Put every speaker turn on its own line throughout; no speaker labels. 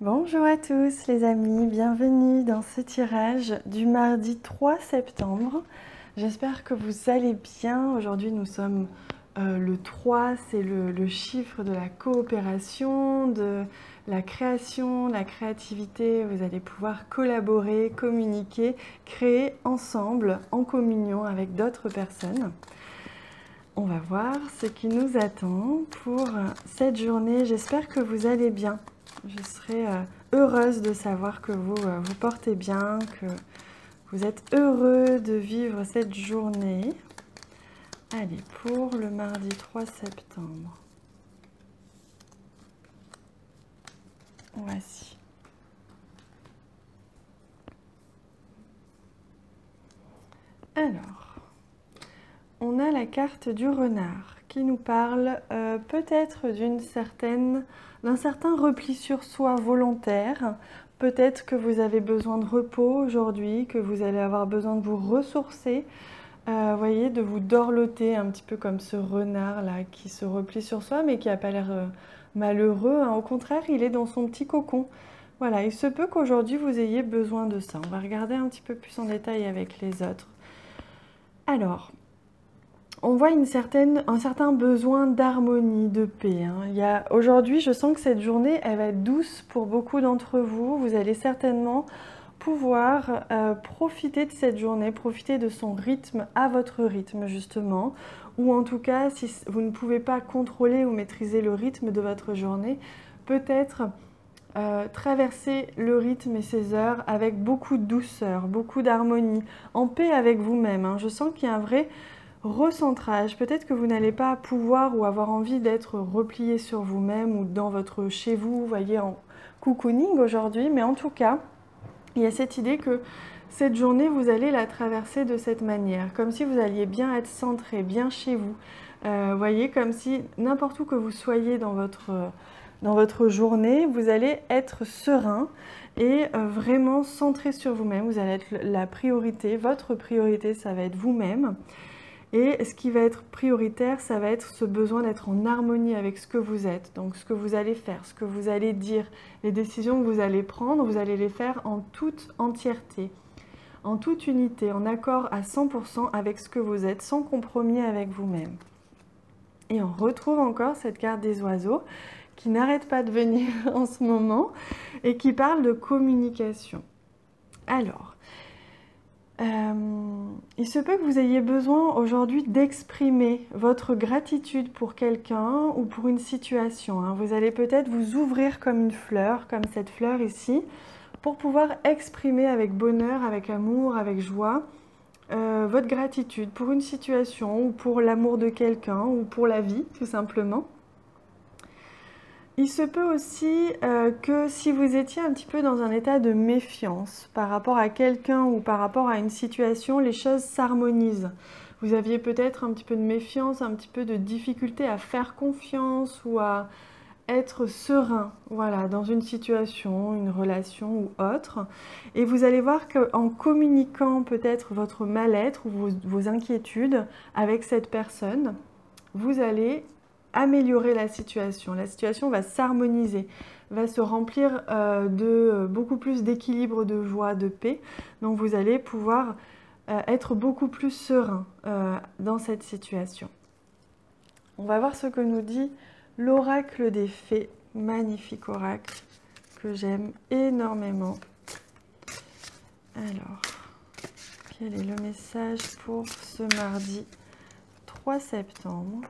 Bonjour à tous les amis, bienvenue dans ce tirage du mardi 3 septembre. J'espère que vous allez bien. Aujourd'hui nous sommes le 3, c'est le chiffre de la coopération, de la création, la créativité. Vous allez pouvoir collaborer, communiquer, créer ensemble, en communion avec d'autres personnes. On va voir ce qui nous attend pour cette journée. J'espère que vous allez bien. Je serai heureuse de savoir que vous vous portez bien, que vous êtes heureux de vivre cette journée. Allez, pour le mardi 3 septembre. Voici. Alors, on a la carte du renard qui nous parle peut-être d'un certain repli sur soi volontaire. Peut-être que vous avez besoin de repos aujourd'hui, que vous allez avoir besoin de vous ressourcer, voyez, de vous dorloter un petit peu comme ce renard là qui se replie sur soi mais qui n'a pas l'air malheureux, hein. Au contraire, il est dans son petit cocon. Voilà, il se peut qu'aujourd'hui vous ayez besoin de ça. On va regarder un petit peu plus en détail avec les autres. Alors, on voit un certain besoin d'harmonie, de paix, hein. Aujourd'hui, je sens que cette journée, elle va être douce pour beaucoup d'entre vous. Vous allez certainement pouvoir profiter de cette journée, profiter de son rythme à votre rythme justement. Ou en tout cas, si vous ne pouvez pas contrôler ou maîtriser le rythme de votre journée, peut-être traverser le rythme et ses heures avec beaucoup de douceur, beaucoup d'harmonie, en paix avec vous-même, hein. Je sens qu'il y a un vrai recentrage. Peut-être que vous n'allez pas pouvoir ou avoir envie d'être replié sur vous-même ou dans votre chez vous, voyez, en cocooning aujourd'hui, mais en tout cas, il y a cette idée que cette journée, vous allez la traverser de cette manière, comme si vous alliez bien être centré, bien chez vous. Voyez, comme si n'importe où que vous soyez dans votre journée, vous allez être serein et vraiment centré sur vous-même. Vous allez être la priorité, votre priorité, ça va être vous-même. Et ce qui va être prioritaire, ça va être ce besoin d'être en harmonie avec ce que vous êtes. Donc ce que vous allez faire, ce que vous allez dire, les décisions que vous allez prendre, vous allez les faire en toute entièreté, en toute unité, en accord à 100% avec ce que vous êtes, sans compromis avec vous-même. Et on retrouve encore cette carte des oiseaux qui n'arrête pas de venir en ce moment et qui parle de communication. Alors, il se peut que vous ayez besoin aujourd'hui d'exprimer votre gratitude pour quelqu'un ou pour une situation, hein. Vous allez peut-être vous ouvrir comme une fleur, comme cette fleur ici, pour pouvoir exprimer avec bonheur, avec amour, avec joie, votre gratitude pour une situation ou pour l'amour de quelqu'un ou pour la vie, tout simplement. Il se peut aussi que si vous étiez un petit peu dans un état de méfiance par rapport à quelqu'un ou par rapport à une situation, les choses s'harmonisent. Vous aviez peut-être un petit peu de méfiance, un petit peu de difficulté à faire confiance ou à être serein, voilà, dans une situation, une relation ou autre. Et vous allez voir qu'en communiquant peut-être votre mal-être ou vos inquiétudes avec cette personne, vous allez améliorer la situation. La situation va s'harmoniser, va se remplir de beaucoup plus d'équilibre, de joie, de paix. Donc vous allez pouvoir être beaucoup plus serein dans cette situation. On va voir ce que nous dit l'oracle des fées. Magnifique oracle que j'aime énormément. Alors, quel est le message pour ce mardi 3 septembre ?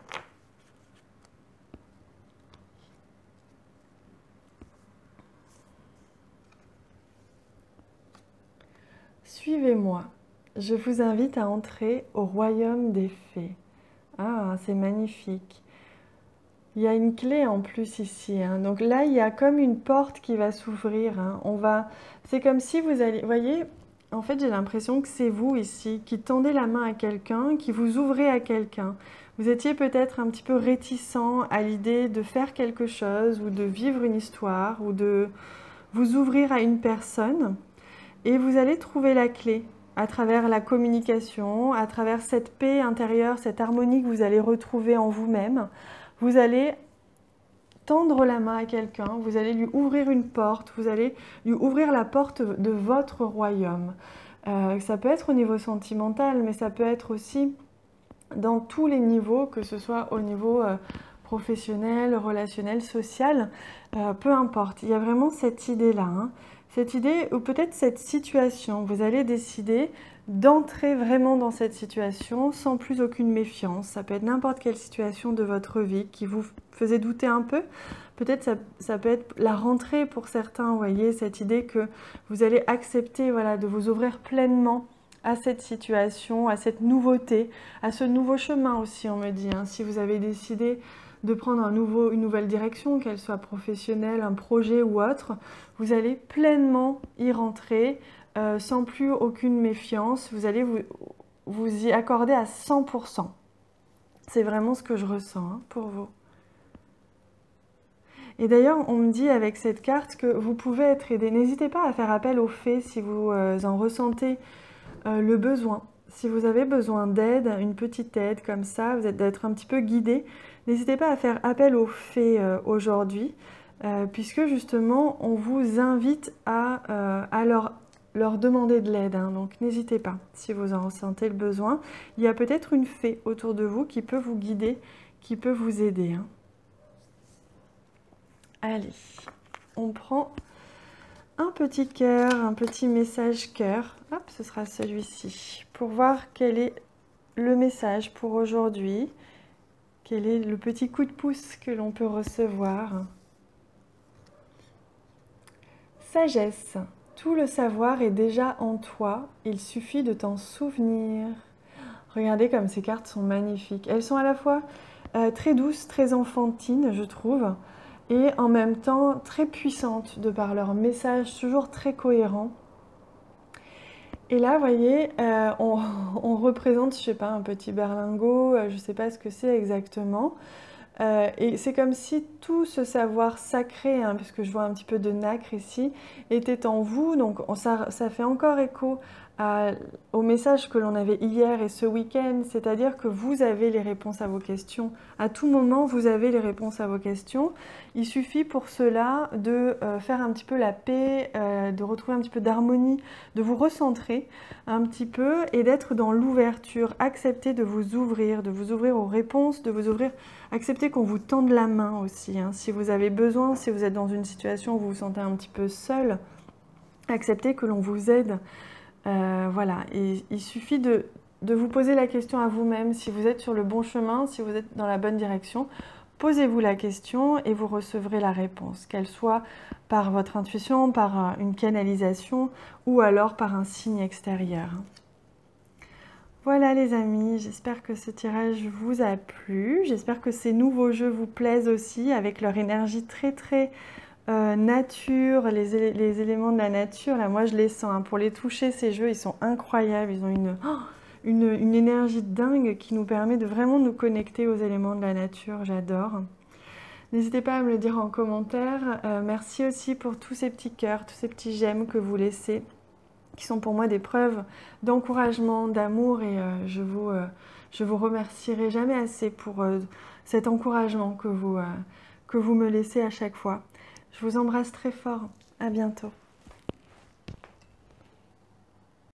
Suivez-moi, je vous invite à entrer au royaume des fées. Ah, c'est magnifique. Il y a une clé en plus ici, hein. Donc là, il y a comme une porte qui va s'ouvrir, hein. C'est comme si vous allez... Vous voyez, en fait, j'ai l'impression que c'est vous ici qui tendez la main à quelqu'un, qui vous ouvrez à quelqu'un. Vous étiez peut-être un petit peu réticent à l'idée de faire quelque chose ou de vivre une histoire ou de vous ouvrir à une personne. Et vous allez trouver la clé à travers la communication, à travers cette paix intérieure, cette harmonie que vous allez retrouver en vous-même. Vous allez tendre la main à quelqu'un, vous allez lui ouvrir une porte, vous allez lui ouvrir la porte de votre royaume. Ça peut être au niveau sentimental, mais ça peut être aussi dans tous les niveaux, que ce soit au niveau professionnel, relationnel, social, peu importe. Il y a vraiment cette idée-là, hein. Cette idée, ou peut-être cette situation, vous allez décider d'entrer vraiment dans cette situation sans plus aucune méfiance. Ça peut être n'importe quelle situation de votre vie qui vous faisait douter un peu. Peut-être ça peut être la rentrée pour certains, vous voyez, cette idée que vous allez accepter, voilà, de vous ouvrir pleinement à cette situation, à cette nouveauté, à ce nouveau chemin aussi, on me dit, hein. Si vous avez décidé de prendre une nouvelle direction, qu'elle soit professionnelle, un projet ou autre, vous allez pleinement y rentrer, sans plus aucune méfiance, vous allez vous y accorder à 100%. C'est vraiment ce que je ressens, hein, pour vous. Et d'ailleurs, on me dit avec cette carte que vous pouvez être aidé. N'hésitez pas à faire appel aux fées si vous en ressentez le besoin. Si vous avez besoin d'aide, une petite aide comme ça, vous êtes d'être un petit peu guidé, n'hésitez pas à faire appel aux fées aujourd'hui, puisque justement, on vous invite à leur demander de l'aide, hein. Donc n'hésitez pas si vous en ressentez le besoin. Il y a peut-être une fée autour de vous qui peut vous guider, qui peut vous aider, hein. Allez, on prend un petit cœur, un petit message cœur. Hop, ce sera celui-ci. Pour voir quel est le message pour aujourd'hui. Quel est le petit coup de pouce que l'on peut recevoir. Sagesse. Tout le savoir est déjà en toi. Il suffit de t'en souvenir. Regardez comme ces cartes sont magnifiques. Elles sont à la fois très douces, très enfantines, je trouve, et en même temps très puissantes de par leur message, toujours très cohérent. Et là, vous voyez, on représente, je sais pas, un petit berlingot, je sais pas ce que c'est exactement. Et c'est comme si tout ce savoir sacré, hein, puisque je vois un petit peu de nacre ici, était en vous. Donc ça fait encore écho au message que l'on avait hier et ce week-end, c'est-à-dire que vous avez les réponses à vos questions. À tout moment, vous avez les réponses à vos questions. Il suffit pour cela de faire un petit peu la paix, de retrouver un petit peu d'harmonie, de vous recentrer un petit peu et d'être dans l'ouverture. Accepter de vous ouvrir aux réponses, de vous ouvrir, accepter qu'on vous tende la main aussi, hein. Si vous avez besoin, si vous êtes dans une situation où vous vous sentez un petit peu seul, acceptez que l'on vous aide. Voilà, et il suffit de vous poser la question à vous-même, si vous êtes sur le bon chemin, si vous êtes dans la bonne direction. Posez-vous la question et vous recevrez la réponse, qu'elle soit par votre intuition, par une canalisation ou alors par un signe extérieur. Voilà les amis, j'espère que ce tirage vous a plu. J'espère que ces nouveaux jeux vous plaisent aussi avec leur énergie très nature, les éléments de la nature. Là, moi je les sens, hein. Pour les toucher, ces jeux, ils sont incroyables. Ils ont une énergie dingue qui nous permet de vraiment nous connecter aux éléments de la nature. J'adore. N'hésitez pas à me le dire en commentaire. Merci aussi pour tous ces petits cœurs, tous ces petits j'aime que vous laissez, qui sont pour moi des preuves d'encouragement, d'amour, et je vous remercierai jamais assez pour cet encouragement que vous me laissez à chaque fois. Je vous embrasse très fort. À bientôt.